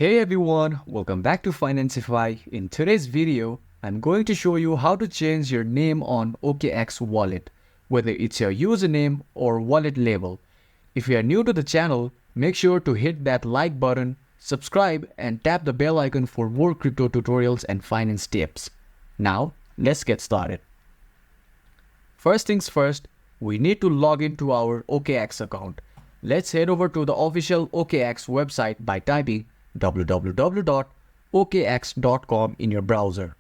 Hey everyone, welcome back to Financify. In today's video, I'm going to show you how to change your name on OKX Wallet, whether it's your username or wallet label. If you are new to the channel, make sure to hit that like button, subscribe, and tap the bell icon for more crypto tutorials and finance tips. Now, let's get started. First things first, we need to log into our OKX account. Let's head over to the official OKX website by typing www.okx.com in your browser.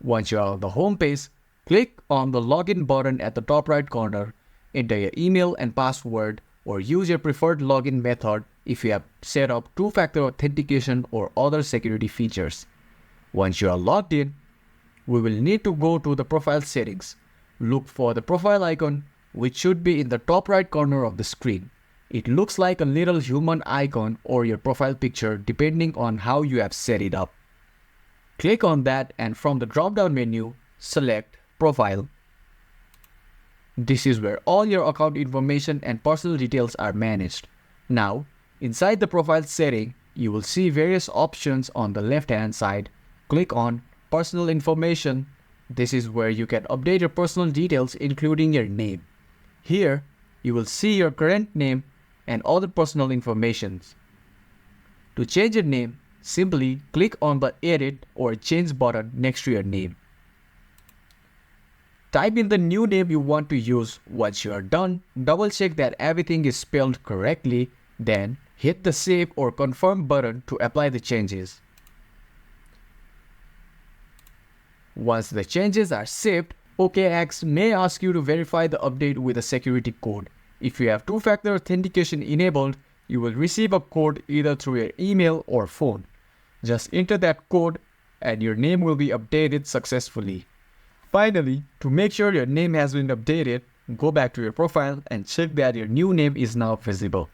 Once you are on the home page, click on the login button at the top right corner, enter your email and password, or use your preferred login method if you have set up two-factor authentication or other security features. Once you are logged in, we will need to go to the profile settings. Look for the profile icon, which should be in the top right corner of the screen. It looks like a little human icon or your profile picture depending on how you have set it up. Click on that and from the drop-down menu, select Profile. This is where all your account information and personal details are managed. Now, inside the profile setting, you will see various options on the left-hand side. Click on Personal Information. This is where you can update your personal details including your name. Here, you will see your current name and other personal information. To change your name, simply click on the Edit or Change button next to your name. Type in the new name you want to use. Once you are done, double check that everything is spelled correctly, then hit the Save or Confirm button to apply the changes. Once the changes are saved, OKX may ask you to verify the update with a security code. If you have two-factor authentication enabled, you will receive a code either through your email or phone. Just enter that code and your name will be updated successfully. Finally, to make sure your name has been updated, go back to your profile and check that your new name is now visible.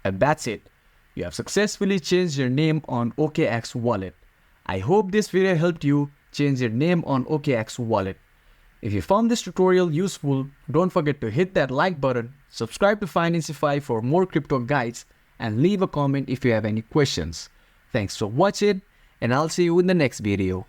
And that's it. You have successfully changed your name on OKX Wallet. I hope this video helped you change your name on OKX Wallet. If you found this tutorial useful, don't forget to hit that like button, subscribe to Financify for more crypto guides, and leave a comment if you have any questions. Thanks for watching, and I'll see you in the next video.